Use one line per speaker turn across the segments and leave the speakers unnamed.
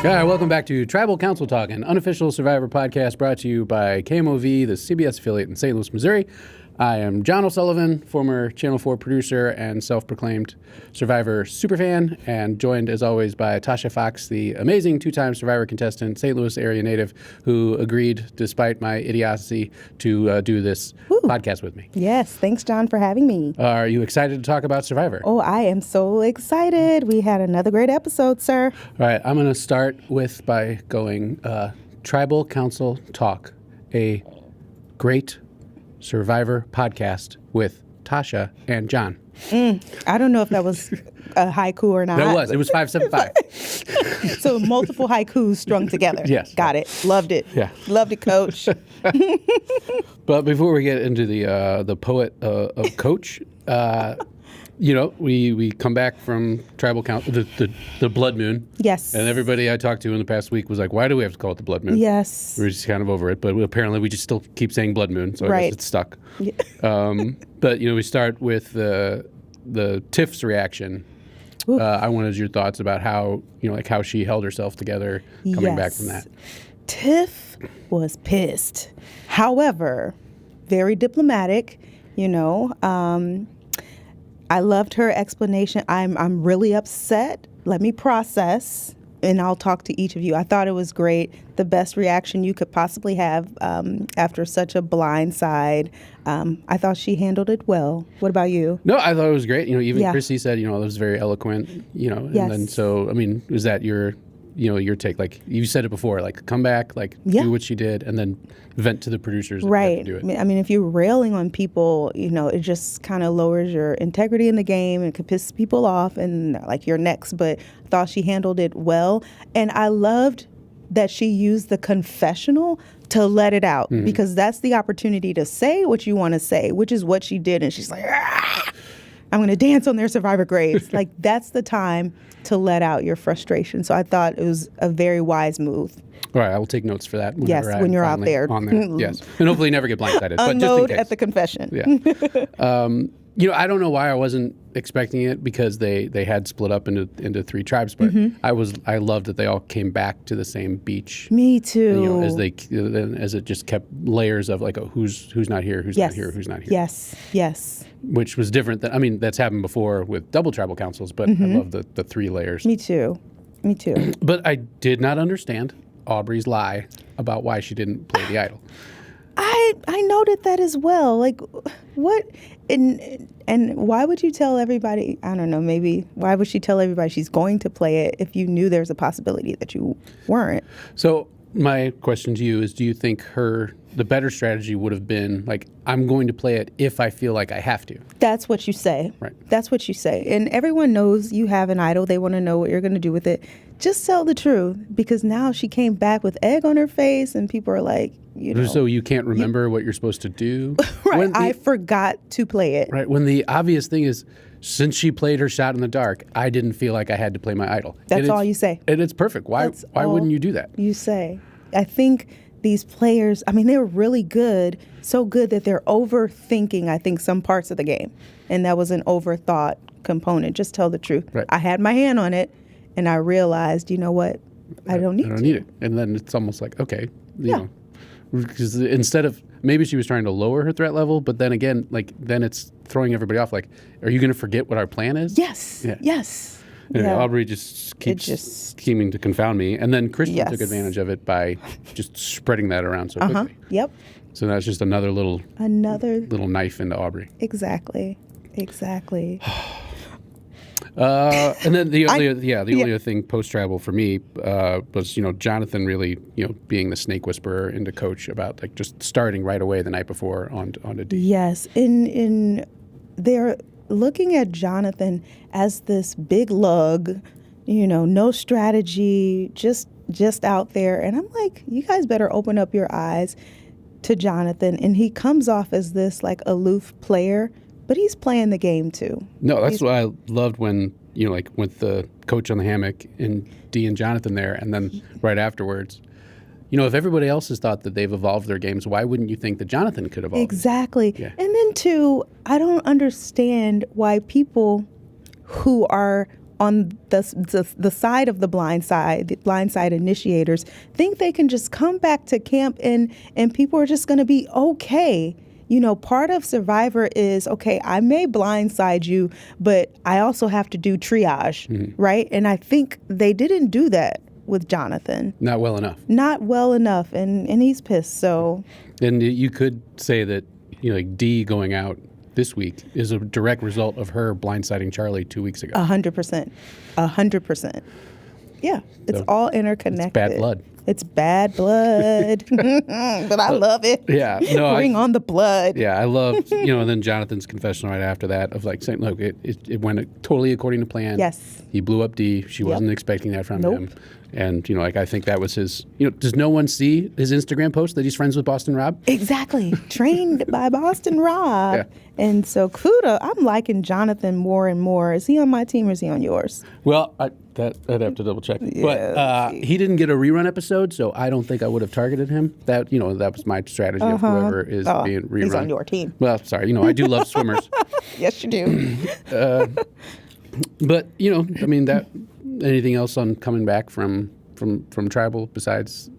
Yeah, welcome back to Tribal Council Talk, an unofficial Survivor podcast brought to you by KMOV, the CBS affiliate in St. Louis, Missouri. I am John O'Sullivan, former Channel 4 producer and self-proclaimed Survivor superfan, and joined, as always, by Tasha Fox, the amazing two-time Survivor contestant, St. Louis area native, who agreed, despite my idiocy, to do this podcast with me.
Yes, thanks, John, for having me.
Are you excited to talk about Survivor?
Oh, I am so excited. We had another great episode, sir.
All right, I'm going to start by going Tribal Council Talk, a great Survivor podcast with Tasha and John.
I don't know if that was a haiku or not.
That was. It was 575.
So multiple haikus strung together.
Yes.
Got it. Loved it.
Yeah.
Loved it, Coach.
But before we get into the poet of Coach, we come back from Tribal Council, the Blood Moon.
Yes.
And everybody I talked to in the past week was like, why do we have to call it the Blood Moon?
Yes.
We're just kind of over it. But apparently we just still keep saying Blood Moon, so I
Right.
guess it's stuck.
Yeah.
But, we start with the Tiff's reaction. I wanted your thoughts about how, how she held herself together coming back from that.
Tiff was pissed. However, very diplomatic, I loved her explanation. I'm really upset. Let me process, and I'll talk to each of you. I thought it was great. The best reaction you could possibly have after such a blindside. I thought she handled it well. What about you?
No, I thought it was great. Even
Yeah.
Chrissy said, it was very eloquent, and
Yes.
then so, was that your take? Like you said it before, like come back, like
Yeah.
do what she did, and then vent to the producers. That
Right.
have to do it.
I mean, if you're railing on people, it just kind of lowers your integrity in the game and could piss people off and like you're next. But I thought she handled it well. And I loved that she used the confessional to let it out because that's the opportunity to say what you want to say, which is what she did. And she's like, I'm going to dance on their survivor graves. Like that's the time to let out your frustration. So I thought it was a very wise move.
All right, I will take notes for that.
Yes, when you're out there.
On there. Yes, and hopefully never get blindsided. But just in
Unload
case.
at the confession.
Yeah. I don't know why I wasn't expecting it because they had split up into three tribes, but I loved that they all came back to the same beach.
Me too.
As it just kept layers of like, who's not here, who's not here, who's not here.
Yes.
Which was different than, that's happened before with double tribal councils, but I love the three layers.
Me too.
But I did not understand Aubrey's lie about why she didn't play the idol.
I noted that as well. Like, what? And why would you tell everybody? I don't know. Maybe why would she tell everybody she's going to play it if you knew there's a possibility that you weren't?
So my question to you is: do you think the better strategy would have been like, I'm going to play it if I feel like I have to?
That's what you say.
Right.
That's what you say. And everyone knows you have an idol. They want to know what you're going to do with it. Just tell the truth, because now she came back with egg on her face, and people are like,
So you can't remember what you're supposed to do?
Right. I forgot to play it.
Right. When the obvious thing is, since she played her shot in the dark, I didn't feel like I had to play my idol.
That's all you say.
And it's perfect. Why wouldn't you do that?
You say. I think these players, they're really good, so good that they're overthinking, I think, some parts of the game. And that was an overthought component. Just tell the truth.
Right.
I had my hand on it, and I realized, you know what? I don't need
it. And then it's almost like, okay, you know. Because instead of, maybe she was trying to lower her threat level, but then again, then it's throwing everybody off. Like, are you going to forget what our plan is?
Yes.
Yeah.
Yes.
Anyway,
Yeah.
Aubrey just keeps scheming to confound me. And then Christian took advantage of it by just spreading that around so quickly.
Yep.
So that's just another little knife into Aubrey.
Exactly.
And then the only other thing post-tribal for me was, Jonathan really, being the snake whisperer into Coach about like just starting right away the night before on to D.
Yes, in they're looking at Jonathan as this big lug, no strategy, just out there, and I'm like, you guys better open up your eyes to Jonathan, and he comes off as this like aloof player. But he's playing the game too.
No, that's what I loved when, like with the Coach on the hammock and Dee and Jonathan there, and then right afterwards, if everybody else has thought that they've evolved their games, why wouldn't you think that Jonathan could evolve?
Exactly.
Yeah.
And then too, I don't understand why people who are on the side of the blindside initiators think they can just come back to camp and people are just going to be okay. You know, part of Survivor is, okay, I may blindside you, but I also have to do triage, right? And I think they didn't do that with Jonathan.
Not well enough.
Not well enough, and he's pissed, so.
And you could say that, you know, like Dee going out this week is a direct result of her blindsiding Charlie 2 weeks ago.
100%. 100%. Yeah, it's
So,
all interconnected.
It's bad blood.
It's bad blood, but I love it.
Yeah, no,
Bring on the blood.
Yeah, I love, you know, and then Jonathan's confession right after that of like saying, look, it went totally according to plan.
Yes.
He blew up Dee. She wasn't expecting that from
Nope.
him. And, you know, like I think that was his, you know, does no one see his Instagram post that he's friends with Boston Rob?
Exactly. Trained by Boston Rob.
Yeah.
And so kudos. I'm liking Jonathan more and more. Is he on my team or is he on yours?
Well, I'd have to double check. But he didn't get a rerun episode, so I don't think I would have targeted him. That, you know, that was my strategy of whoever is being rerun.
He's on your team.
Well, sorry. You know, I do love swimmers.
Yes, you do.
But, you know, I mean, that anything else on coming back from Tribal besides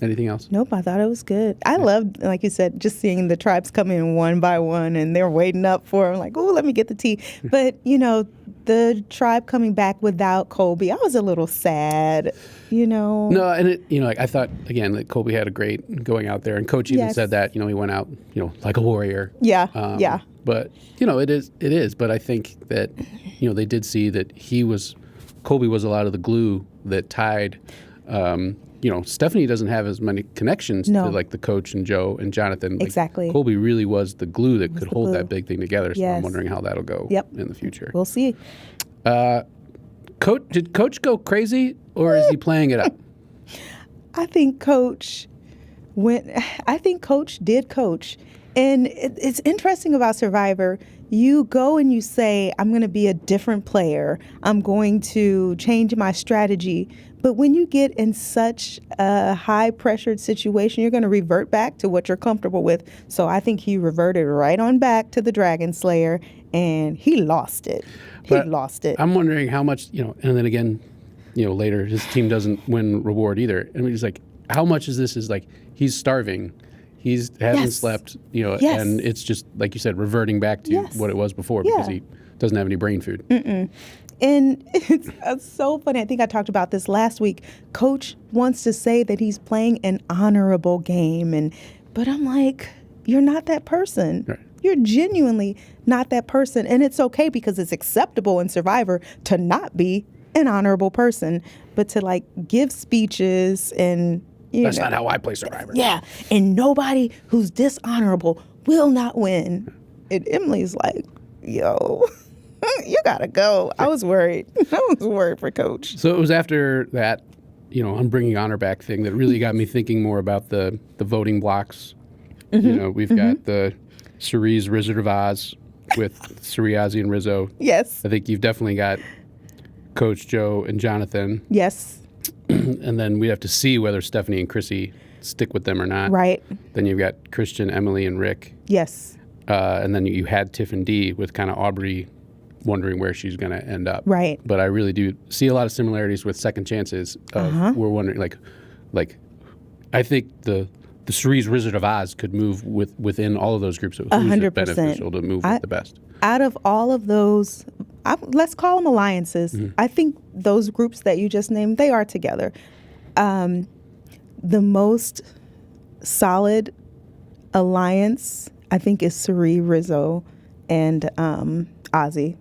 anything else?
Nope, I thought it was good. I loved, like you said, just seeing the tribes come in one by one and they're waiting up for him, like, oh, let me get the tea. But, you know, the tribe coming back without Colby, I was a little sad, you know.
No, and it, you know, like I thought again that Colby had a great going out there, and Coach even said that, you know, he went out, you know, like a warrior.
Yeah, yeah.
But you know, it is. But I think that, you know, they did see that Colby was a lot of the glue that tied. You know, Stephanie doesn't have as many connections to like the coach and Joe and Jonathan. Like,
exactly.
Colby really was the glue that could hold that big thing together. So I'm wondering how that'll go in the future.
We'll see.
Did Coach go crazy, or is he playing it up?
I think Coach did coach. And it's interesting about Survivor. You go and you say, I'm going to be a different player. I'm going to change my strategy. But when you get in such a high-pressured situation, you're going to revert back to what you're comfortable with. So I think he reverted right on back to the Dragon Slayer, and he lost it. Lost it.
I'm wondering how much, you know, and then again, you know, later his team doesn't win reward either. I mean, he's like, how much is this? Is like he's starving. He hasn't slept, you know, and it's just, like you said, reverting back to what it was before because he doesn't have any brain food.
And it's so funny. I think I talked about this last week. Coach wants to say that he's playing an honorable game, but I'm like, you're not that person.
Right.
You're genuinely not that person. And it's okay because it's acceptable in Survivor to not be an honorable person, but to like give speeches and
That's not how I play Survivor.
Yeah, and nobody who's dishonorable will not win. And Emily's like, yo, you gotta go. I was worried. I was worried for Coach.
So it was after that, you know, I'm bringing honor back thing that really got me thinking more about the voting blocks. You know, we've got the Cerise Wizard of Oz with Cerie, Ozzy, and Rizzo.
Yes.
I think you've definitely got Coach Joe and Jonathan.
Yes.
And then we have to see whether Stephanie and Chrissy stick with them or not.
Right.
Then you've got Christian, Emily, and Rick.
Yes.
And then you had Tiff and Dee with kind of Aubrey wondering where she's going to end up.
Right.
But I really do see a lot of similarities with Second Chances. We're wondering, like, I think the Cerise Wizard of Oz could move within all of those groups. Who's
100%.
beneficial to move with the best?
Out of all of those, let's call them alliances. I think those groups that you just named, they are together. The most solid alliance, I think, is Cerie, Rizzo, and Ozzy.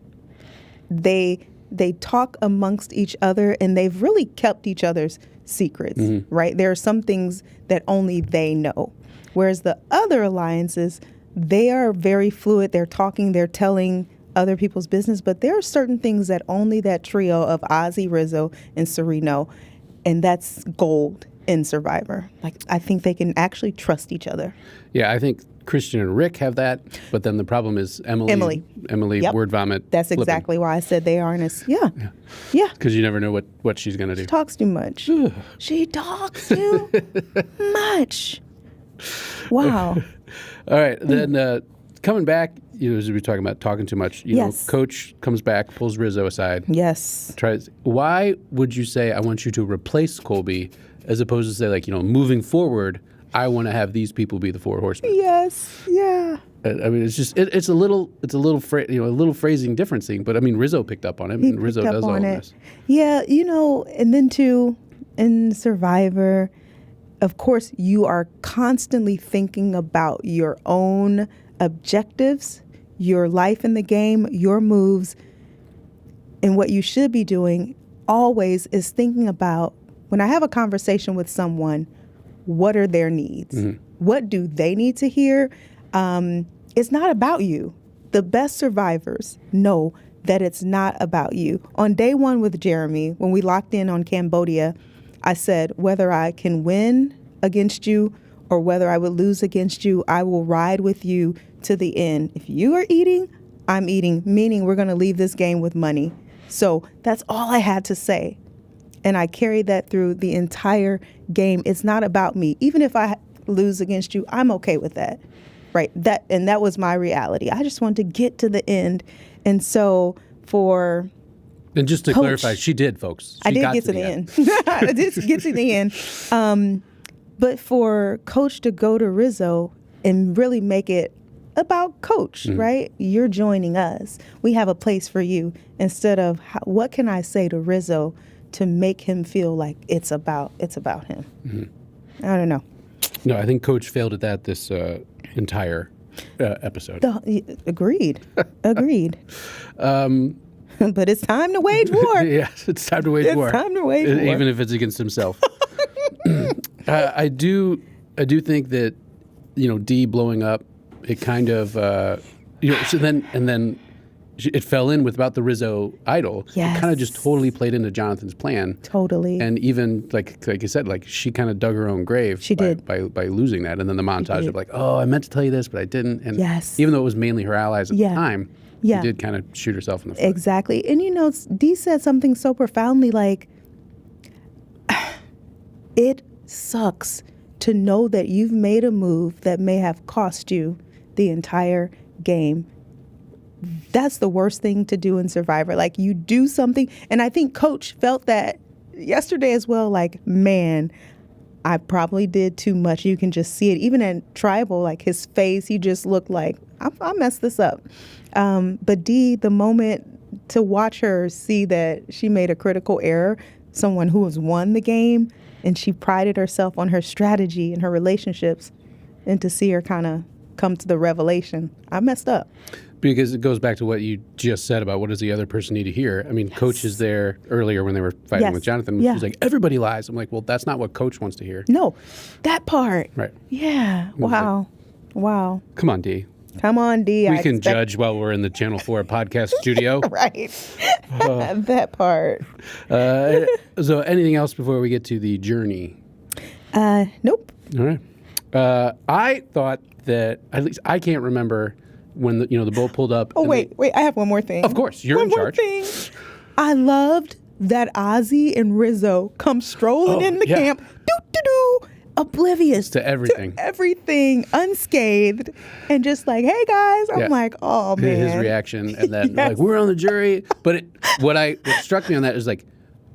They talk amongst each other, and they've really kept each other's secrets, right? There are some things that only they know. Whereas the other alliances, they are very fluid. They're talking, they're telling other people's business, but there are certain things that only that trio of Ozzy, Rizzo, and Cerie know, and that's gold in Survivor. Like, I think they can actually trust each other.
Yeah, I think Christian and Rick have that, but then the problem is Emily,
Yep.
word vomit.
That's
flipping.
exactly why I said they aren't as, yeah.
Because you never know what she's going to do.
She talks too much. She talks too much. Wow.
All right, then coming back, as we were talking about talking too much,
Yes.
Coach comes back, pulls Rizzo aside.
Yes.
Why would you say, I want you to replace Colby, as opposed to say, like, moving forward, I want to have these people be the four horsemen?
Yes. Yeah.
I mean, it's just it's a little a little phrasing difference thing, but I mean, Rizzo picked up on it, and Rizzo does all of this.
Yeah, and then too, in Survivor, of course, you are constantly thinking about your own objectives, your life in the game, your moves, and what you should be doing always is thinking about, when I have a conversation with someone, what are their needs?
Mm-hmm.
What do they need to hear? It's not about you. The best survivors know that it's not about you. On day one with Jeremy, when we locked in on Cambodia, I said, whether I can win against you or whether I would lose against you, I will ride with you to the end. If you are eating, I'm eating, meaning we're going to leave this game with money. So that's all I had to say. And I carried that through the entire game. It's not about me. Even if I lose against you, I'm okay with that. Right. That was my reality. I just wanted to get to the end. And so
And just to
Coach,
clarify, she did, folks.
I did get to the end. I did get to the end. But for Coach to go to Rizzo and really make it about Coach, right? You're joining us. We have a place for you, instead of what can I say to Rizzo to make him feel like it's about him. Mm-hmm. I don't know.
No, I think Coach failed at that this entire episode.
Agreed. But it's time to wage war.
Yes, it's time to wage war.
It's time to wage war.
Even if it's against himself. I do think that, Dee blowing up, it kind of, so then it fell in with about the Rizzo idol.
Yes.
It kind of just totally played into Jonathan's plan.
Totally.
And even, like you said, like, she kind of dug her own grave.
She did.
By losing that. And then the montage of like, oh, I meant to tell you this, but I didn't. And
yes.
even though it was mainly her allies at the time, she did kind of shoot herself in the foot.
Exactly. And, Dee said something so profoundly like, it sucks to know that you've made a move that may have cost you the entire game. That's the worst thing to do in Survivor. Like, you do something, and I think Coach felt that yesterday as well, like, man, I probably did too much. You can just see it. Even in Tribal, like, his face, he just looked like, I messed this up. But Dee, the moment to watch her see that she made a critical error, someone who has won the game, and she prided herself on her strategy and her relationships, and to see her kind of come to the revelation, I messed up.
Because it goes back to what you just said about what does the other person need to hear. I mean, yes. Coach is there earlier when they were fighting with Jonathan. She's like, everybody lies. I'm like, well, that's not what Coach wants to hear.
No, that part.
Right.
Yeah. Wow.
Like,
wow.
Come on, Dee.
Come on, Dee.
We can judge while we're in the Channel 4 podcast studio.
Right. That part.
So anything else before we get to the journey?
Nope.
All right. I thought that, at least I can't remember when the boat pulled up.
Oh, wait. I have one more thing.
Of course. You're in charge.
One more thing. I loved that Ozzy and Rizzo come strolling in the camp. Doo-doo-doo. Oblivious
to everything.
Unscathed, and just like, hey guys. I'm like, oh man.
His reaction, and then like, we're on the jury. But what struck me on that is like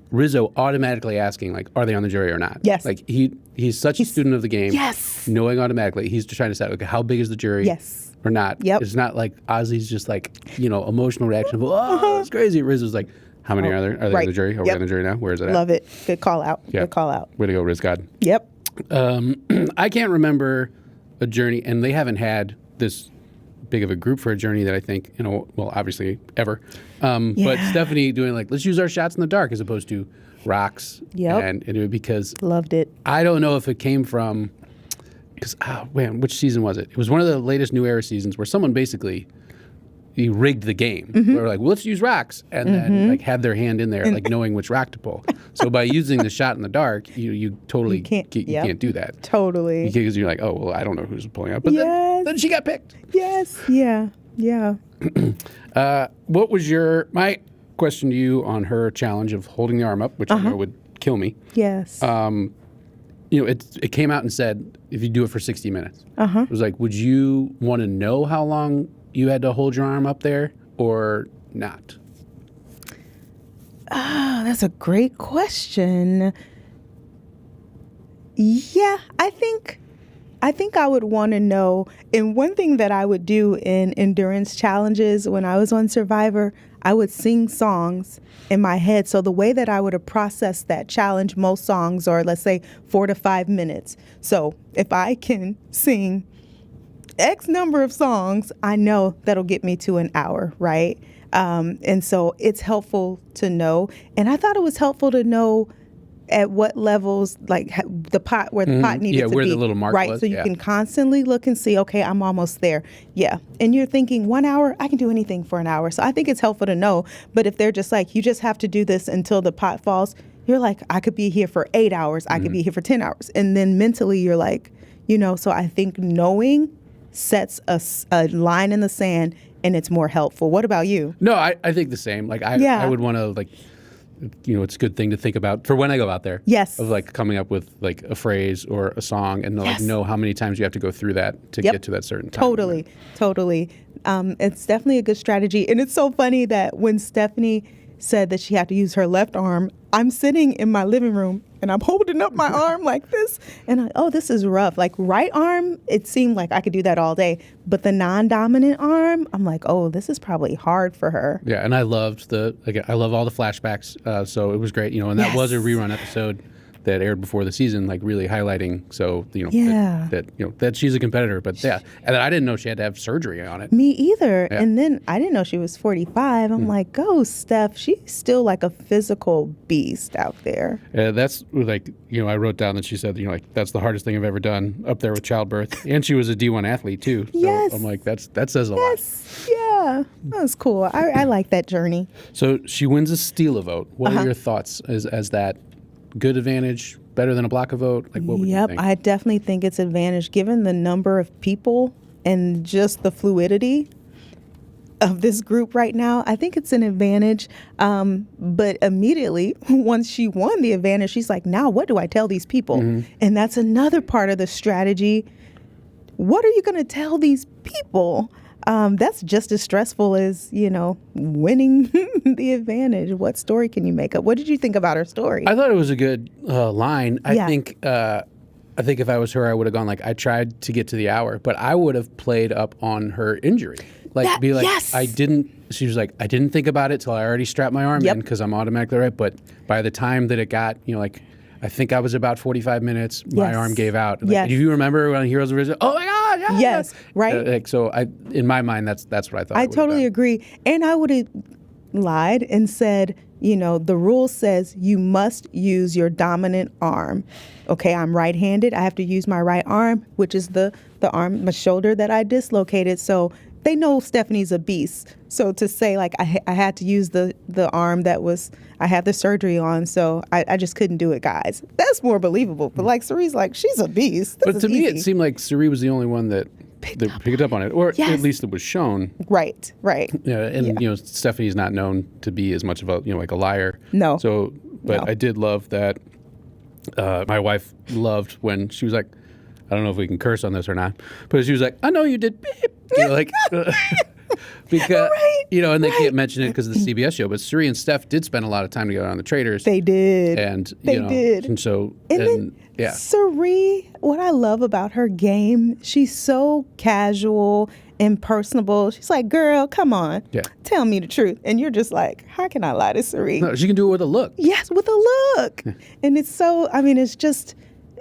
Rizzo automatically asking, like, are they on the jury or not?
Yes.
Like he's such a student of the game.
Yes.
Knowing automatically, he's just trying to decide, okay, how big is the jury?
Yes.
Or not.
Yep.
It's not like Ozzy's just like, emotional reaction of, oh, it's crazy. Rizzo's like, how many are there? Are they on the jury? Are we on the jury now? Where is it at?
Love it. Good call out.
Yeah.
Good call out.
Way to go, Riz God.
Yep.
I can't remember a journey, and they haven't had this big of a group for a journey that I think, well, obviously ever. But Stephanie doing like, let's use our shots in the dark as opposed to rocks.
Yep.
And because
loved it.
I don't know if it came from, because, which season was it? It was one of the latest New Era seasons where someone basically rigged the game. Mm-hmm. They were like, well, let's use rocks, and then like had their hand in there, like knowing which rock to pull. So by using the shot in the dark, you totally can't do that.
Totally.
Because you're like, oh, well, I don't know who's pulling up. But then she got picked.
Yes. Yeah. Yeah.
What was my question to you on her challenge of holding the arm up, which I know would kill me?
Yes.
It came out and said, if you do it for 60 minutes. It was like, would you want to know how long you had to hold your arm up there or not?
That's a great question. Yeah, I think I would want to know. And one thing that I would do in endurance challenges when I was on Survivor, I would sing songs in my head. So the way that I would have processed that challenge, most songs are, let's say, 4 to 5 minutes. So if I can sing X number of songs, I know that'll get me to an hour, right? And so it's helpful to know. And I thought it was helpful to know at what levels, like the pot, where the pot needed to be.
Yeah, where the little mark
right,
was.
so you can constantly look and see, okay, I'm almost there. Yeah, and you're thinking 1 hour, I can do anything for an hour. So I think it's helpful to know. But if they're just like, you just have to do this until the pot falls, you're like, I could be here for 8 hours. I could be here for 10 hours. And then mentally you're like, so I think knowing sets a line in the sand and it's more helpful. What about you?
No, I think the same. Like I would want to like, it's a good thing to think about for when I go out there.
Yes.
Of like coming up with like a phrase or a song and like know how many times you have to go through that to get to that certain time.
Totally. It's definitely a good strategy. And it's so funny that when Stephanie said that she had to use her left arm, I'm sitting in my living room and I'm holding up my arm like this. And this is rough. Like right arm, it seemed like I could do that all day. But the non-dominant arm, I'm like, this is probably hard for her.
Yeah, and I loved I love all the flashbacks. So it was great, and that was a rerun episode that aired before the season, like really highlighting. So that she's a competitor, but and then I didn't know she had to have surgery on it.
Me either. Yeah. And then I didn't know she was 45. I'm like, go, Steph. She's still like a physical beast out there.
That's like I wrote down that she said like that's the hardest thing I've ever done, up there with childbirth, and she was a D1 athlete too. So
yes.
I'm like that says a lot.
Yeah, that was cool. I like that journey.
So she wins a steal a vote. What are your thoughts as that? Good advantage, better than a block a vote? Like what would you think?
I definitely think it's advantage given the number of people and just the fluidity of this group right now. I think it's an advantage. But immediately, once she won the advantage, she's like, now what do I tell these people? And that's another part of the strategy. What are you going to tell these people? That's just as stressful as, winning the advantage. What story can you make up? What did you think about her story?
I thought it was a good line. I think if I was her, I would have gone like, I tried to get to the hour, but I would have played up on her injury. Yes. She was like, I didn't think about it till I already strapped my arm in because I'm automatically right. But by the time that it got, I think I was about 45 minutes. My arm gave out. Do you remember on Heroes of Rizzo? Oh my God! Yeah,
yes, right.
In my mind, that's what I thought.
I totally agree, and I would have lied and said, the rule says you must use your dominant arm. Okay, I'm right-handed. I have to use my right arm, which is the arm, my shoulder that I dislocated. So they know Stephanie's a beast. So to say like I had to use the arm that I had the surgery on, so I just couldn't do it, guys. That's more believable. But like Cerie's like, she's a beast.
But to me, it seemed like Cerie was the only one that picked up on it, or at least it was shown.
Right.
Yeah, and Stephanie's not known to be as much of a like a liar.
No.
So, but I did love that. My wife loved when she was like, I don't know if we can curse on this or not, but she was like, I know you did beep. Because, and they can't mention it because of the CBS show, but Cerie and Steph did spend a lot of time together on the Traitors.
They did.
And,
they did.
And so,
Cerie, what I love about her game, she's so casual and personable. She's like, girl, come on. Yeah. Tell me the truth. And you're just like, how can I lie to Cerie?
No, she can do it with a look.
Yes, with a look. Yeah. And it's so, it's just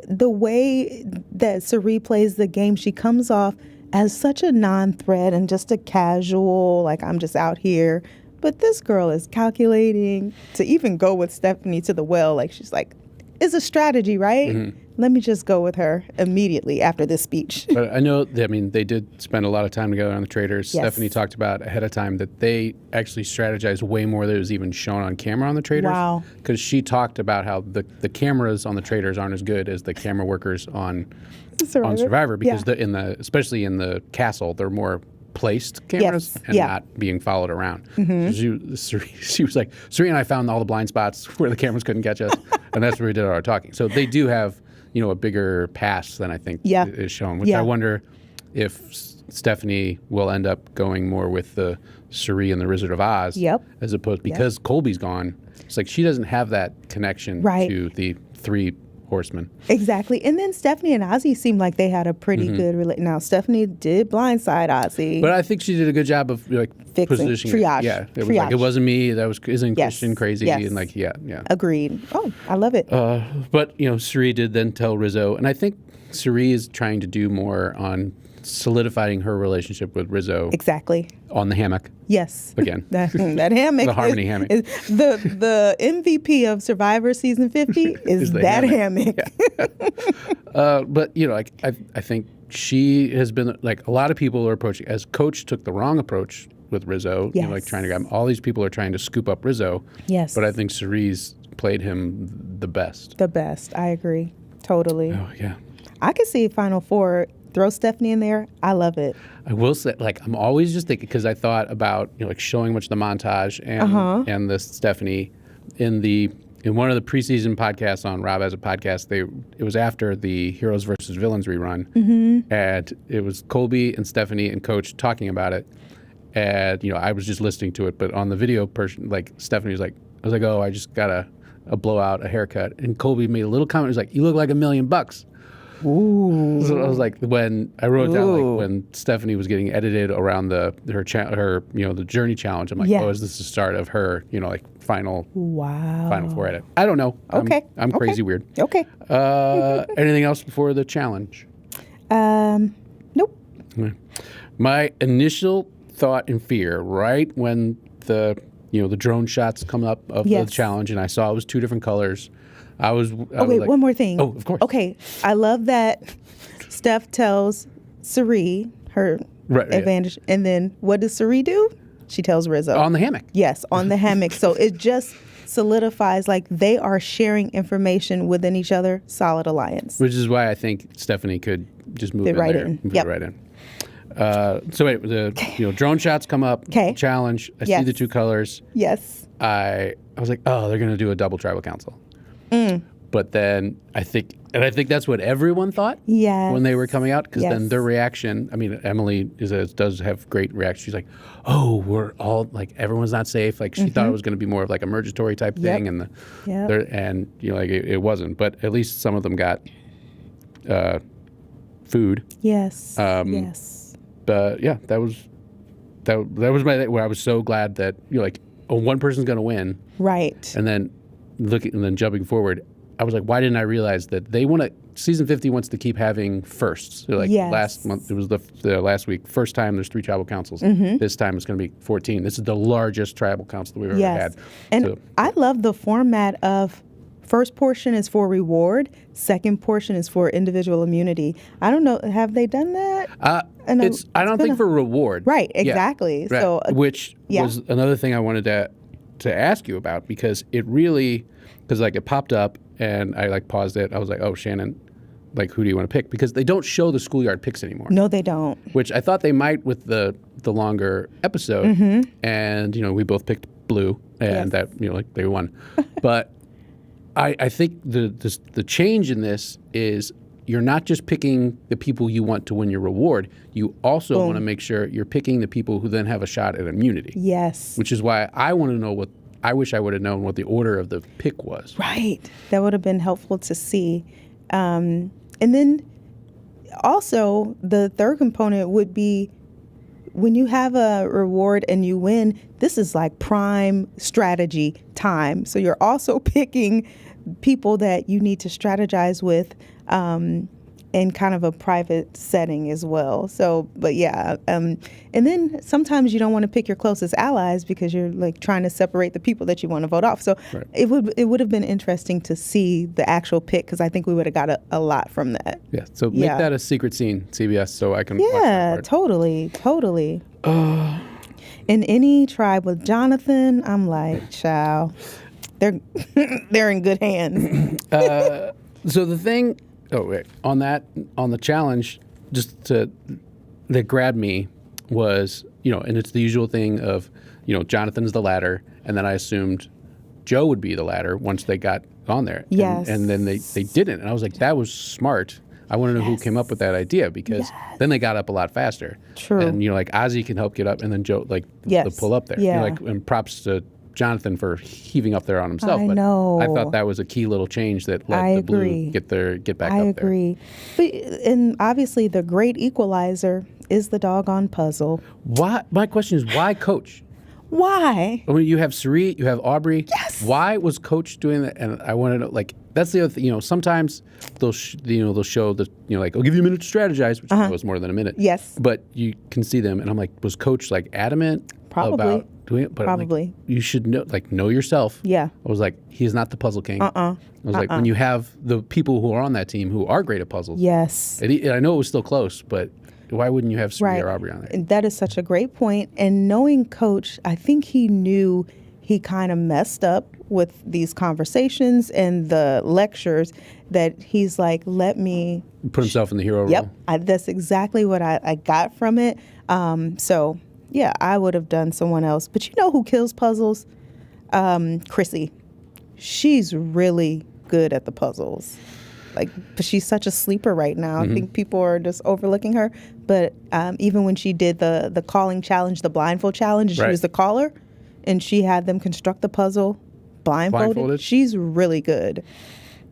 the way that Cerie plays the game. She comes off as such a non-threat and just a casual, like I'm just out here. But this girl is calculating to even go with Stephanie to the well. Like she's like, it's a strategy, right? Mm-hmm. Let me just go with her immediately after this speech.
But I know, they did spend a lot of time together on the Traitors. Yes. Stephanie talked about ahead of time that they actually strategized way more than was even shown on camera on the Traitors.
Wow.
Because she talked about how the cameras on the Traitors aren't as good as the camera workers on Survivor because especially in the castle, they're more placed cameras and not being followed around. Mm-hmm. So she was like, Cerie and I found all the blind spots where the cameras couldn't catch us, and that's where we did our talking. So they do have, a bigger pass than I think is shown, which I wonder if Stephanie will end up going more with the Suri and the Wizard of Oz.
Yep.
As opposed, because Colby's gone, it's like she doesn't have that connection to the three horsemen.
Exactly. And then Stephanie and Ozzy seemed like they had a pretty good relation. Now, Stephanie did blindside Ozzy.
But I think she did a good job of like
Fixing.
positioning
Triage.
it. Yeah. It was
Triage.
like, it wasn't me. Isn't
Yes.
Christian crazy?
Yes.
And like, yeah.
Agreed. Oh, I love it.
But, Suri did then tell Rizzo, and I think Suri is trying to do more on solidifying her relationship with Rizzo
Exactly.
on the hammock.
Yes.
Again.
that hammock.
The harmony hammock.
The MVP of Survivor season 50 is
the
that hammock.
But, I think she has been, like, a lot of people are approaching, as Coach took the wrong approach with Rizzo,
Yes.
like trying to, all these people are trying to scoop up Rizzo.
Yes.
But I think Suri's played him the best.
The best. I agree. Totally.
Oh, yeah.
I could see Final Four. Throw Stephanie in there. I love it.
I will say, like, I'm always just thinking, because I thought about, like, showing much the montage and the Stephanie in one of the preseason podcasts on Rob Has a Podcast. It was after the Heroes versus Villains rerun, and it was Colby and Stephanie and Coach talking about it, and I was just listening to it, but on the video like Stephanie was like, I was like, oh, I just got a blowout, a haircut, and Colby made a little comment. He was like, you look like $1 million.
Ooh.
So I was like, when I wrote down, like, when Stephanie was getting edited around her the journey challenge, I'm like, oh, is this the start of her, like final four edit? I don't know.
Okay.
I'm crazy weird.
Okay.
Anything else before the challenge?
Nope.
My initial thought and fear, right when the drone shots come up of the challenge, and I saw it was 2 different colors. I was like,
one more thing.
Oh, of course.
Okay, I love that Steph tells Suri her advantage, and then what does Suri do? She tells Rizzo.
On the hammock.
Yes, on the hammock. So it just solidifies, like, they are sharing information within each other. Solid alliance.
Which is why I think Stephanie could just move
Fit
in
right
there.
in.
Move
Yep.
it right in. So wait, the drone shots come up. Challenge. I see the 2 colors.
Yes.
I was like, oh, they're going to do a double tribal council. But then I think that's what everyone thought when they were coming out, because then their reaction, I mean, Emily does have great reaction. She's like, oh, we're all, like, everyone's not safe. Like, she thought it was going to be more of like a emergatory type thing. And like it wasn't, but at least some of them got food.
Yes. Yes.
But yeah, that was my, where I was so glad that like, oh, one person's going to win.
Right.
And then jumping forward, I was like, why didn't I realize that season 50 wants to keep having firsts? So, like, last month, it was the last week, first time there's 3 tribal councils. This time it's going to be 14. This is the largest tribal council that we've ever had.
And I love the format of first portion is for reward, second portion is for individual immunity. I don't know, have they done that?
I don't think for reward.
Right, exactly.
Yeah,
so
which was another thing I wanted to ask you about, because it really, because like it popped up and I like paused it. I was like, oh, Shannon, like, who do you want to pick? Because they don't show the schoolyard picks anymore.
No, they don't.
Which I thought they might with the longer episode. And we both picked blue, and that like they won. But I think the change in this is you're not just picking the people you want to win your reward. You also want to make sure you're picking the people who then have a shot at immunity.
Yes.
Which is why I want to know I wish I would have known what the order of the pick was.
Right. That would have been helpful to see. And then also the third component would be when you have a reward and you win, this is like prime strategy time. So you're also picking people that you need to strategize with in kind of a private setting as well. So, but yeah. And then sometimes you don't want to pick your closest allies because you're like trying to separate the people that you want to vote off. So it would have been interesting to see the actual pick, because I think we would have got a lot from that.
Yeah. So make that a secret scene, CBS, so I can watch that part.
Totally. In any tribe with Jonathan, I'm like, child, they're in good hands.
So the thing, on the challenge, that grabbed me was, and it's the usual thing of, Jonathan's the ladder, and then I assumed Joe would be the ladder once they got on there.
Yes.
And then they didn't. And I was like, that was smart. I want to know who came up with that idea, because then they got up a lot faster.
True.
And like Ozzy can help get up, and then Joe the pull up there.
Yeah.
And props to Jonathan for heaving up there on himself.
I
but
know.
I thought that was a key little change that let the Blue get back up there.
I agree. But, and obviously the great equalizer is the doggone puzzle.
Why? My question is, why Coach?
Why?
I mean, you have Sarit, you have Aubrey.
Yes.
Why was Coach doing that? And I want to know, like, that's the other thing. Sometimes they'll show the, like, I'll give you a minute to strategize, which I know is more than a minute.
Yes.
But you can see them, and I'm like, was Coach like adamant about doing it? But
Probably.
Like, you should know yourself.
Yeah.
I was like, he's not the puzzle king. I was like, when you have the people who are on that team who are great at puzzles.
Yes.
And I know it was still close, but why wouldn't you have Sarit or Aubrey on there?
And that is such a great point. And knowing Coach, I think he knew he kind of messed up with these conversations and the lectures, that he's like, let me
put himself in the hero role.
Yep. That's exactly what I got from it. So, yeah, I would have done someone else. But you know who kills puzzles? Chrissy. She's really good at the puzzles. But she's such a sleeper right now. I think people are just overlooking her. But even when she did the calling challenge, the blindfold challenge, she was the caller, and she had them construct the puzzle blindfolded. She's really good.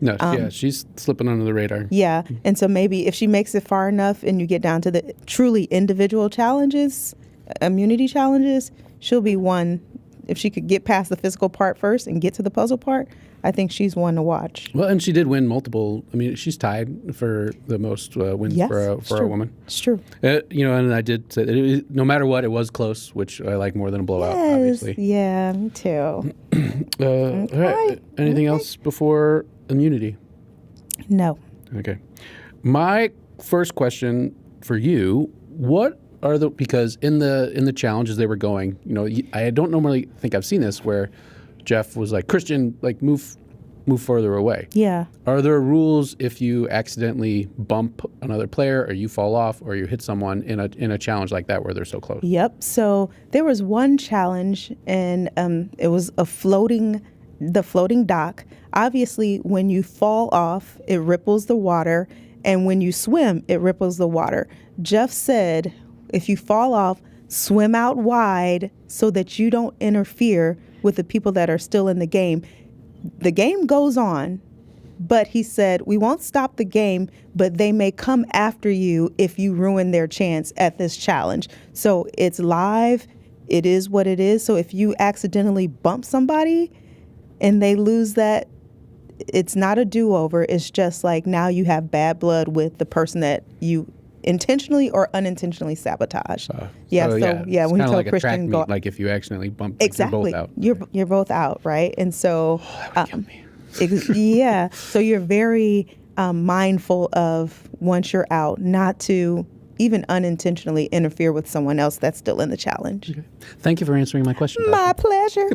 No, she's slipping under the radar.
Yeah, and so maybe if she makes it far enough and you get down to the truly individual challenges, immunity challenges, she'll be one. If she could get past the physical part first and get to the puzzle part, I think she's one to watch.
Well, and she did win multiple. I mean, she's tied for the most wins for a woman.
It's true.
And I did say that no matter what, it was close, which I like more than a blowout, obviously.
Yeah, me too.
All right. Anything else before immunity?
No.
Okay. My first question for you, what are because in the challenges they were going, I don't normally think I've seen this where Jeff was like, Christian, like move further away.
Yeah.
Are there rules if you accidentally bump another player or you fall off or you hit someone in a challenge like that where they're so close?
Yep. So there was one challenge, and it was the floating dock. Obviously, when you fall off, it ripples the water, and when you swim, it ripples the water. Jeff said, if you fall off, swim out wide so that you don't interfere with the people that are still in the game. The game goes on, but he said, we won't stop the game, but they may come after you if you ruin their chance at this challenge. So it's live. It is what it is. So if you accidentally bump somebody and they lose that, it's not a do-over. It's just like now you have bad blood with the person that you intentionally or unintentionally sabotage.
When
you tell
like
Christian,
go, like if you accidentally bump,
exactly,
you're both out.
You're both out, right? And so,
that would kill me.
So you're very mindful of once you're out, not to even unintentionally interfere with someone else that's still in the challenge.
Okay. Thank you for answering my question.
My pleasure.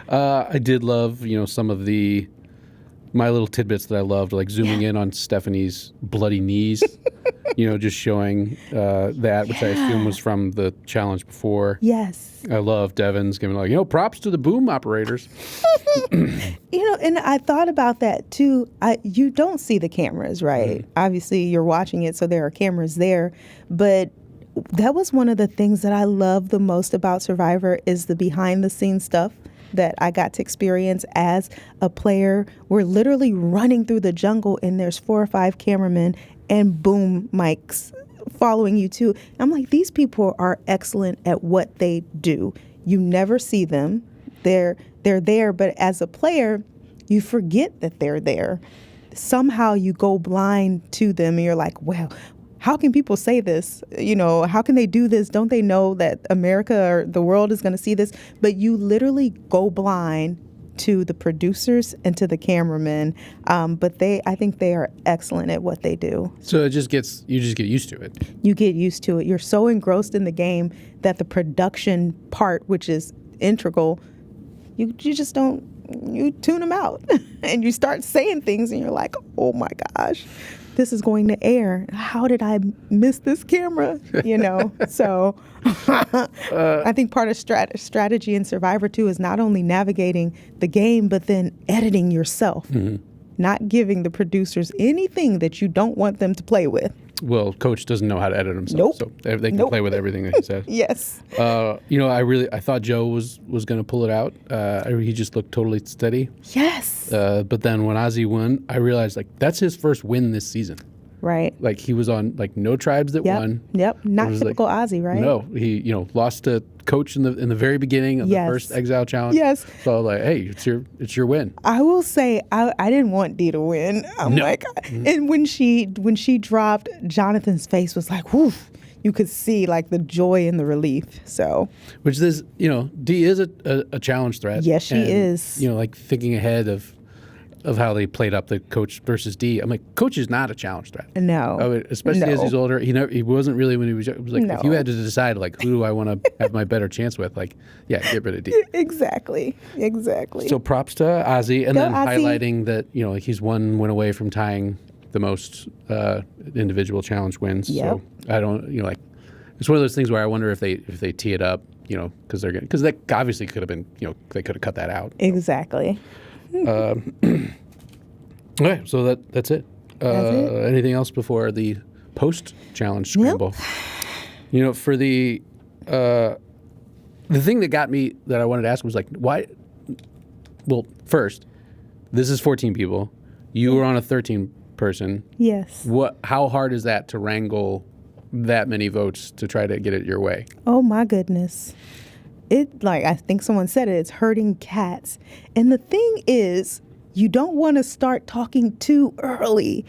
I did love, some of my little tidbits that I loved, like zooming in on Stephanie's bloody knees, just showing that, which I assume was from the challenge before.
Yes.
I love Devin's giving props to the boom operators.
And I thought about that too. You don't see the cameras, right? Obviously, you're watching it, so there are cameras there. But that was one of the things that I love the most about Survivor is the behind-the-scenes stuff that I got to experience as a player. We're literally running through the jungle and there's 4 or 5 cameramen and boom mics following you too. I'm like, these people are excellent at what they do. You never see them. They're there, but as a player, you forget that they're there. Somehow you go blind to them and you're like, well, how can people say this? How can they do this? Don't they know that America or the world is going to see this? But you literally go blind to the producers and to the cameramen. But I think they are excellent at what they do.
So you just get used to it.
You get used to it. You're so engrossed in the game that the production part, which is integral, you just don't, you tune them out and you start saying things and you're like, oh my gosh. This is going to air. How did I miss this camera? So I think part of strategy in Survivor 2 is not only navigating the game, but then editing yourself. not giving the producers anything that you don't want them to play with.
Well, Coach doesn't know how to edit himself,
Nope.
so they can
Nope.
play with everything that he says.
Yes.
I thought Joe was going to pull it out. He just looked totally steady.
Yes.
But then when Ozzy won, I realized that's his first win this season.
Right.
Like he was on no tribes that
Yep.
won.
Yep. Not
It was
typical Ozzy, right?
No, he lost to Coach in the very beginning of
Yes.
the first Exile Challenge.
Yes.
So I was like, hey, it's your win.
I will say I didn't want Dee to win. I'm
No.
like, and when she dropped, Jonathan's face was like, whew. You could see like the joy and the relief. So
Which is, Dee is a challenge threat.
Yes, she is.
Like thinking ahead of how they played up the Coach versus Dee. I'm like, Coach is not a challenge threat.
no,
Especially as
No.
he's older. He wasn't really when he was young. It was like,
No.
if you had to decide, like, who do I want to have my better chance with? Like, yeah, get rid of Dee.
Exactly.
So props to Ozzy, and
Go
then
Ozzy.
highlighting that he's one win away from tying the most individual challenge wins.
Yep.
So I don't it's one of those things where I wonder if they tee it up, because that obviously could have been they could have cut that out.
Exactly.
Okay, so that's it.
That's it.
Anything else before the post challenge scramble? For the thing that got me that I wanted to ask was like, why? Well, first, this is 14 people. You were on a 13 person.
Yes.
How hard is that to wrangle that many votes to try to get it your way?
Oh my goodness. I think someone said it, it's herding cats. And the thing is, you don't want to start talking too early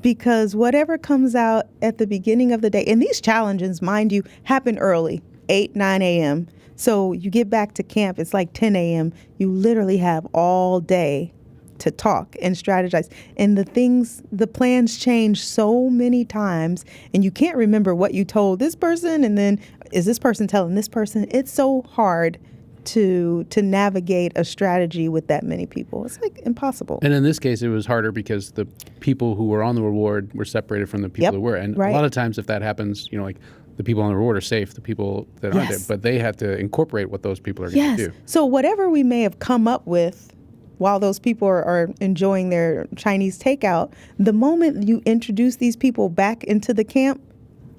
because whatever comes out at the beginning of the day, and these challenges, mind you, happen early, 8, 9 a.m. So you get back to camp, it's like 10 a.m. You literally have all day to talk and strategize. And the plans change so many times, and you can't remember what you told this person, and then is this person telling this person? It's so hard to navigate a strategy with that many people. It's like impossible.
And in this case, it was harder because the people who were on the reward were separated from the people
Yep,
who were. And
right.
a lot of times if that happens, like the people on the reward are safe, the people that aren't there,
Yes.
but they have to incorporate what those people are going
Yes.
to do.
So whatever we may have come up with while those people are enjoying their Chinese takeout, the moment you introduce these people back into the camp,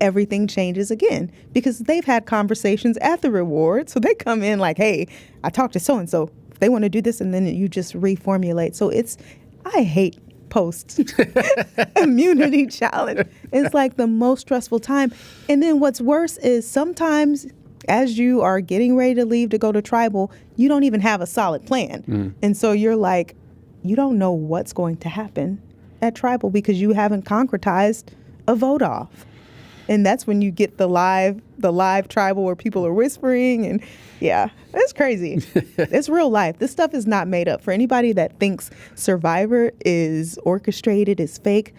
everything changes again because they've had conversations at the reward. So they come in like, hey, I talked to so-and-so. If they want to do this, and then you just reformulate. So I hate post immunity challenge. It's like the most stressful time. And then what's worse is sometimes as you are getting ready to leave to go to tribal, you don't even have a solid plan. And so you're like, you don't know what's going to happen at tribal because you haven't concretized a vote off. And that's when you get the live tribal where people are whispering, and yeah, it's crazy. It's real life. This stuff is not made up. For anybody that thinks Survivor is orchestrated, is fake,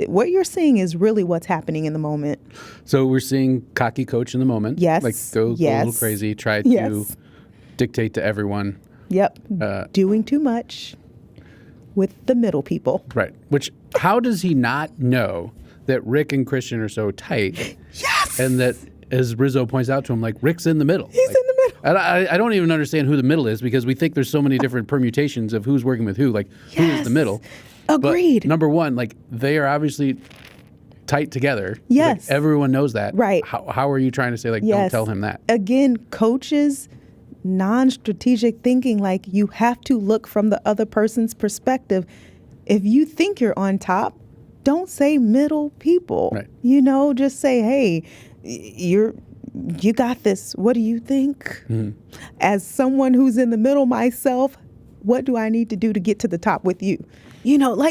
what you're seeing is really what's happening in the moment.
So we're seeing cocky Coach in the moment.
Yes.
Like go a little
Yes.
crazy, try
Yes.
to dictate to everyone.
Yep. Doing too much with the middle people.
Right. Which, how does he not know that Rick and Christian are so tight?
Yes.
And that, as Rizzo points out to him, like, Rick's in the middle.
He's in the middle.
And I don't even understand who the middle is because we think there's so many different permutations of who's working with who. Like, who is the middle?
Agreed.
But number one, like, they are obviously tight together.
Yes.
Like, everyone knows that.
Right.
How are you trying to say, like,
Yes.
don't tell him that?
Again, coaches, non-strategic thinking, like you have to look from the other person's perspective. If you think you're on top, don't say middle people.
Right.
Just say, hey, you got this. What do you think?
Mm-hmm.
As someone who's in the middle myself, what do I need to do to get to the top with you?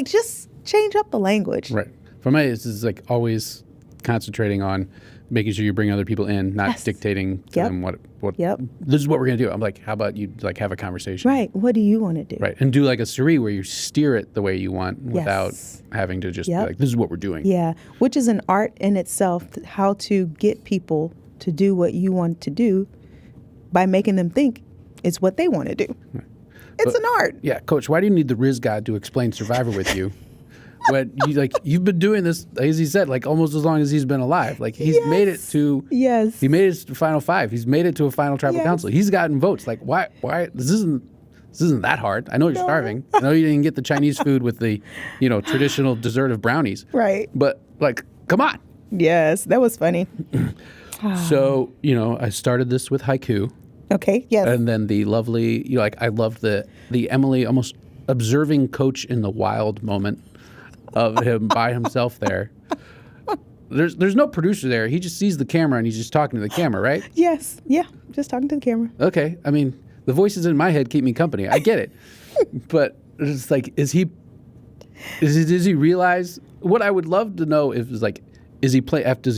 Just change up the language.
Right. For me, this is like always concentrating on making sure you bring other people in, not
Yes.
dictating to
Yep.
them what
Yep.
this is what we're going to do. I'm like, how about you like have a conversation?
Right. What do you want to do?
Right. And do like a Suri where you steer it the way you want without having to just be
Yep.
like, this is what we're doing.
Yeah, which is an art in itself, how to get people to do what you want to do by making them think it's what they want to do. Right. It's an art.
Yeah, Coach, why do you need the Riz God to explain Survivor with you? When you've been doing this, as he said, like almost as long as he's been alive. Like he's made it to
Yes.
He made it to the final five. He's made it to a final tribal council. He's gotten votes. Like why this isn't This isn't that hard. I know you're starving. I know you didn't get the Chinese food with the, traditional dessert of brownies.
Right.
But like, come on.
Yes, that was funny.
So, I started this with haiku.
Okay, yes.
And then the lovely, I loved the Emily almost observing Coach in the wild moment of him by himself there. There's no producer there. He just sees the camera and he's just talking to the camera, right?
Yes. Yeah. Just talking to the camera.
Okay. I mean, the voices in my head keep me company. I get it. But it's like, does he realize what I would love to know is like, does he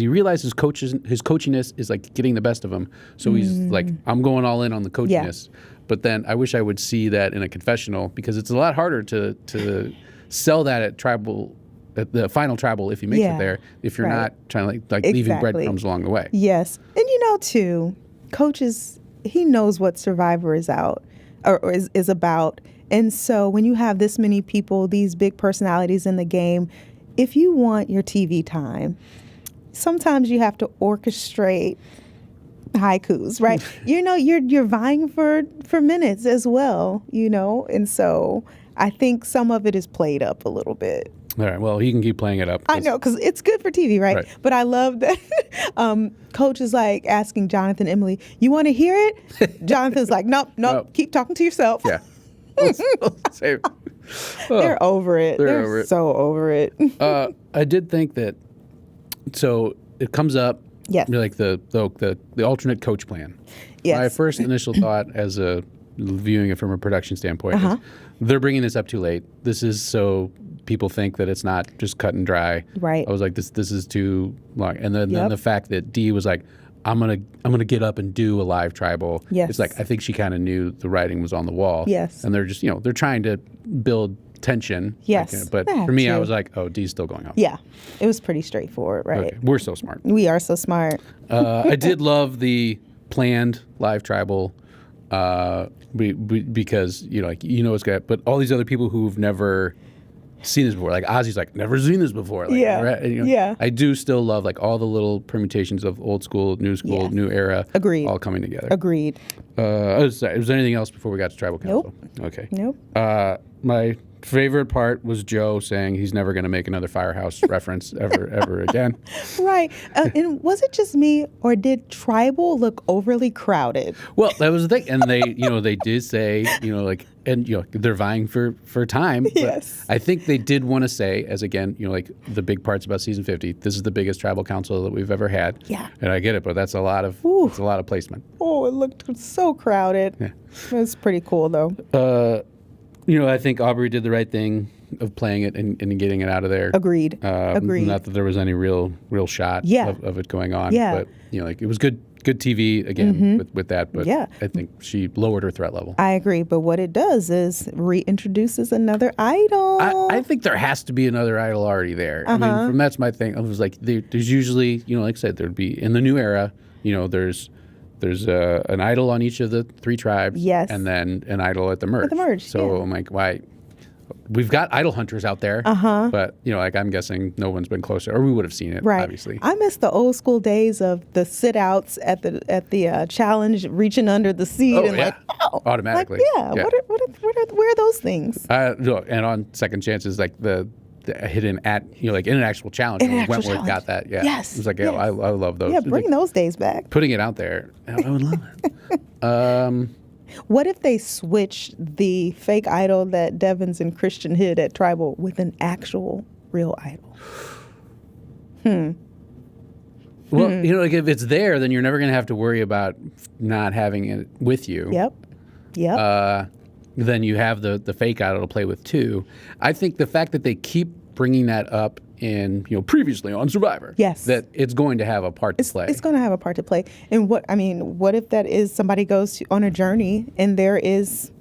realize his coachiness is like getting the best of him? So he's like, I'm going all in on the coachiness. Yeah. But then I wish I would see that in a confessional because it's a lot harder to sell that at the final tribal if he makes it there, if you're not trying to like leaving breadcrumbs along the way.
Yes. And too, coaches, he knows what Survivor is out or is about. And so when you have this many people, these big personalities in the game, if you want your TV time, sometimes you have to orchestrate haikus, right? You're vying for minutes as well, and so I think some of it is played up a little bit.
All right. Well, he can keep playing it up.
I know, because it's good for TV, right? But I love that Coach is like asking Jonathan, Emily, you want to hear it? Jonathan's like, nope, keep talking to yourself.
Yeah.
They're over it. They're so over it.
I did think that, so it comes up, like the alternate coach plan.
Yes.
My first initial thought as viewing it from a production standpoint is they're bringing this up too late. This is so people think that it's not just cut and dry.
Right.
I was like, this is too long. And then the fact that Dee was like, I'm gonna get up and do a live tribal.
Yes.
It's like I think she kind of knew the writing was on the wall.
Yes.
And they're just they're trying to build tension.
Yes.
But for me, I was like, oh, Dee's still going home.
Yeah. It was pretty straightforward, right?
Okay. We're so smart.
We are so smart.
I did love the planned live tribal because it's got, but all these other people who've never seen this before, like Ozzy's like never seen this before. Like,
yeah.
I do still love like all the little permutations of old school, new era.
Agreed.
All coming together.
Agreed.
Was there anything else before we got to tribal council?
Nope.
Okay.
Nope.
My favorite part was Joe saying he's never going to make another Firehouse reference ever again.
Right. And was it just me, or did tribal look overly crowded?
Well, that was the thing. And they, they did say, they're vying for time. But
yes.
I think they did want to say, as again, like the big parts about season 50, this is the biggest tribal council that we've ever had.
Yeah.
And I get it, but that's a lot of placement.
Oh, it looked so crowded. Yeah. It was pretty cool, though.
I think Aubrey did the right thing of playing it and getting it out of there.
Agreed. Agreed.
Not that there was any real shot of it going on.
Yeah.
But, it was good TV, again, with that. But I think she lowered her threat level.
I agree. But what it does is reintroduces another idol.
I think there has to be another idol already there. I mean, that's my thing. I was like, there's usually, like I said, there'd be, in the new era, there's an idol on each of the three tribes.
Yes.
And then an idol at the merge. So I'm like, why? We've got idol hunters out there. But, I'm guessing no one's been closer, or we would have seen it, obviously.
I miss the old school days of the sit outs at the challenge, reaching under the seat
automatically.
Like, where are those things?
And on second chances, like the hidden in an actual challenge. Wentworth got that. Yeah.
Yes.
It was like, I love those.
Yeah, bring those days back.
Putting it out there. I would love it.
What if they switched the fake idol that Devins and Christian hid at Tribal with an actual real idol?
Well, like if it's there, then you're never going to have to worry about not having it with you.
Yep.
Then you have the fake idol to play with too. I think the fact that they keep bringing that up in previously on Survivor, that it's going to have a part to play.
It's going to have a part to play. And what if that is somebody goes on a journey and there is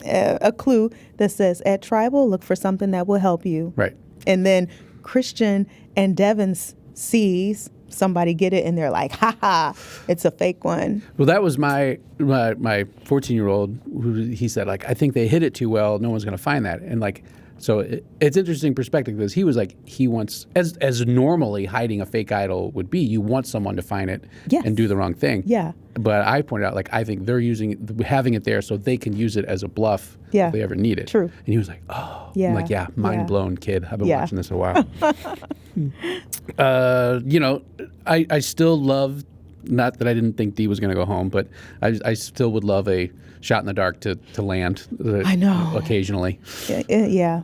a clue that says at Tribal, look for something that will help you.
Right.
And then Christian and Devins sees somebody get it and they're like, ha ha, it's a fake one.
Well, that was my 14-year-old. He said, like, I think they hid it too well. No one's going to find that. And like, so it's interesting perspective because he was like, he wants, as normally hiding a fake idol would be, you want someone to find it
Yes.
and do the wrong thing.
Yeah.
But I pointed out, like, I think they're having it there so they can use it as a bluff
Yeah.
if they ever need it.
True.
And he was like, oh.
Yeah.
I'm like, yeah, mind
Yeah.
blown, kid. I've been
Yeah.
watching this a while. I still love, not that I didn't think Dee was going to go home, but I still would love a shot in the dark to land.
I know.
Occasionally.
Yeah.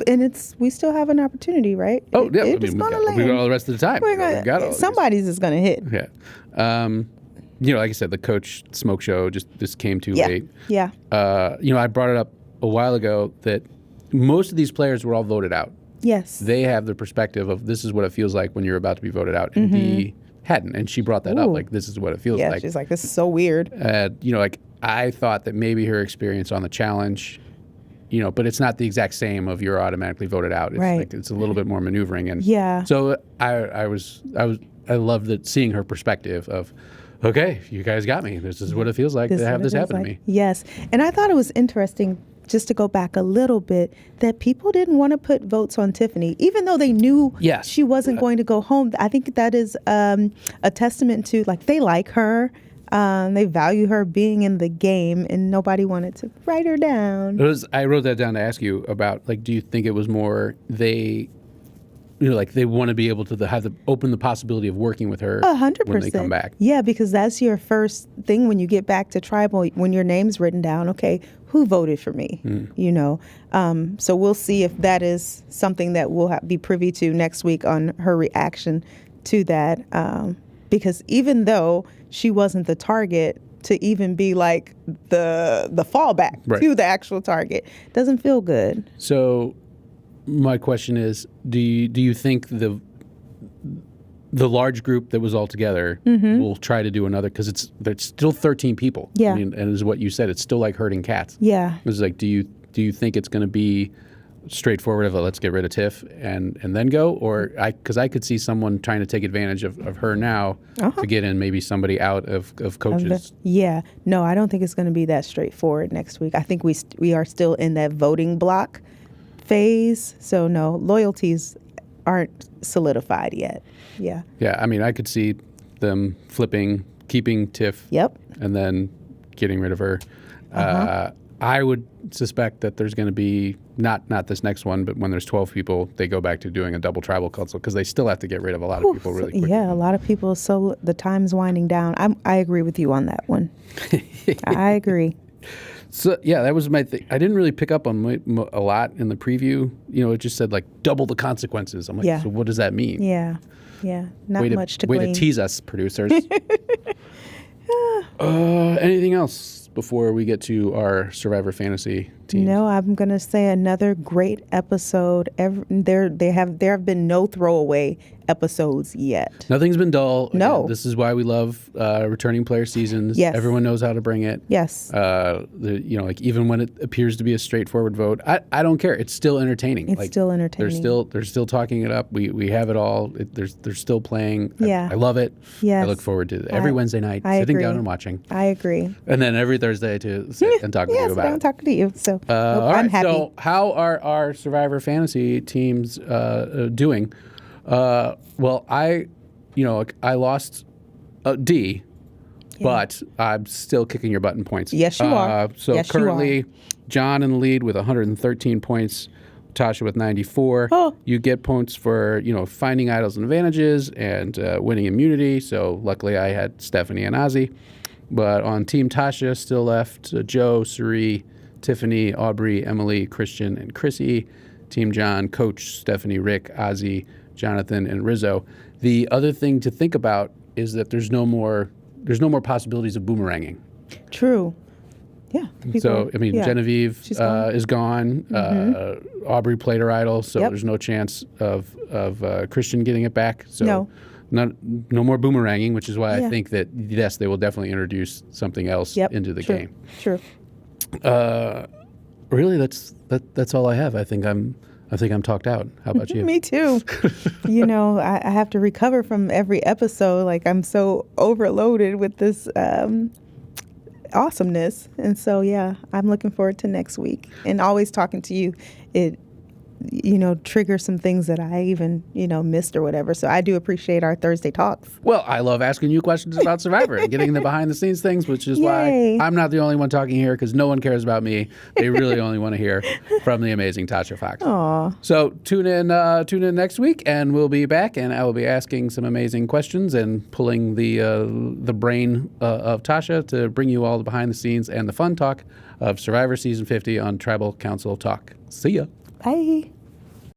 And we still have an opportunity, right?
Oh, yeah.
It's
we
gonna
got
land.
all the rest of the time.
We're
We got all
gonna,
these.
somebody's is going to hit.
Yeah. Like I said, the Coach Smoke Show just came too
Yeah.
late.
Yeah.
I brought it up a while ago that most of these players were all voted out.
Yes.
They have the perspective of this is what it feels like when you're about to be voted out. And Dee hadn't. And she brought that up.
Ooh.
Like, this is what it feels
Yeah.
like.
She's like, this is so weird.
Like, I thought that maybe her experience on the challenge, but it's not the exact same of you're automatically voted out. It's
Right.
like it's a little bit more maneuvering. And
Yeah.
so I loved that seeing her perspective of, okay, you guys got me. This is what it feels like to have this happen to me.
Yes. And I thought it was interesting, just to go back a little bit, that people didn't want to put votes on Tiffany, even though they knew
Yes.
she wasn't going to go home. I think that is a testament to, like, they like her. They value her being in the game, and nobody wanted to write her down.
I wrote that down to ask you about, like, do you think it was more they want to be able to open the possibility of working with her
100%.
when they come back?
Yeah, because that's your first thing when you get back to tribal, when your name's written down. Okay, who voted for me? So we'll see if that is something that we'll be privy to next week on her reaction to that. Because even though she wasn't the target, to even be like the fallback
Right.
to the actual target doesn't feel good.
So my question is, do you think the large group that was all together will try to do another? Because there's still 13 people.
Yeah.
I mean, and as what you said, it's still like herding cats.
Yeah.
It's like, do you think it's going to be straightforward of a let's get rid of Tiff and then go? Or because I could see someone trying to take advantage of her now to get in maybe somebody out of coaches.
Yeah. No, I don't think it's going to be that straightforward next week. I think we are still in that voting block phase. So no, loyalties aren't solidified yet. Yeah.
Yeah, I mean, I could see them flipping, keeping Tiff,
Yep.
and then getting rid of her. I would suspect that there's going to be not this next one, but when there's 12 people, they go back to doing a double tribal council because they still have to get rid of a lot of people really quickly.
Yeah, a lot of people. So the time's winding down. I agree with you on that one. I agree.
So yeah, that was my thing. I didn't really pick up on a lot in the preview. It just said like double the consequences. I'm like,
Yeah.
so what does that mean?
Yeah. Not
Way
much to
way
glean.
to tease us, producers. Anything else before we get to our Survivor Fantasy team?
No, I'm going to say another great episode. There have been no throwaway episodes yet.
Nothing's been dull.
No.
Again, this is why we love returning player seasons.
Yes.
Everyone knows how to bring it.
Yes.
Like even when it appears to be a straightforward vote, I don't care. It's still entertaining.
It's still entertaining.
They're still talking it up. We have it all. They're still playing.
Yeah.
I love it.
Yes.
I look forward to it. Every Wednesday night,
I
sitting
agree.
down and watching.
I agree.
And then every Thursday to sit and talk with you
Yes,
about
I'm
it.
talking to you. So
All
I'm
right,
happy.
so how are our Survivor Fantasy teams doing? Well, I lost D, but I'm still kicking your butt in points.
Yes, you are.
So
Yes, you
currently,
are.
John in the lead with 113 points, Tasha with 94.
Oh.
You get points for finding idols and advantages and winning immunity. So luckily, I had Stephanie and Ozzy. But on Team Tasha, still left Joe, Suri, Tiffany, Aubrey, Emily, Christian, and Chrissy. Team John, Coach, Stephanie, Rick, Ozzy, Jonathan, and Rizzo. The other thing to think about is that there's no more possibilities of boomeranging.
True. Yeah.
So I mean,
yeah.
Genevieve
She's gone.
is gone. Aubrey played her idol, so
Yep.
there's no chance of Christian getting it back. So
No.
no more boomeranging, which is why
Yeah.
I think that yes, they will definitely introduce something else
Yep.
into the
True.
game.
True.
Really, that's all I have. I think I'm I think I'm talked out. How about you?
Me too. I have to recover from every episode. Like, I'm so overloaded with this awesomeness. And so, yeah, I'm looking forward to next week. And always talking to you, it trigger some things that I even, missed or whatever. So I do appreciate our Thursday talks.
Well, I love asking you questions about Survivor and getting the behind the scenes things, which is
Yay.
why I'm not the only one talking here, because no one cares about me. They really only want to hear from the amazing Tasha Fox.
Aw.
So tune in next week, and we'll be back, and I will be asking some amazing questions and pulling the brain of Tasha to bring you all the behind the scenes and the fun talk of Survivor Season 50 on Tribal Council Talk. See ya.
Bye.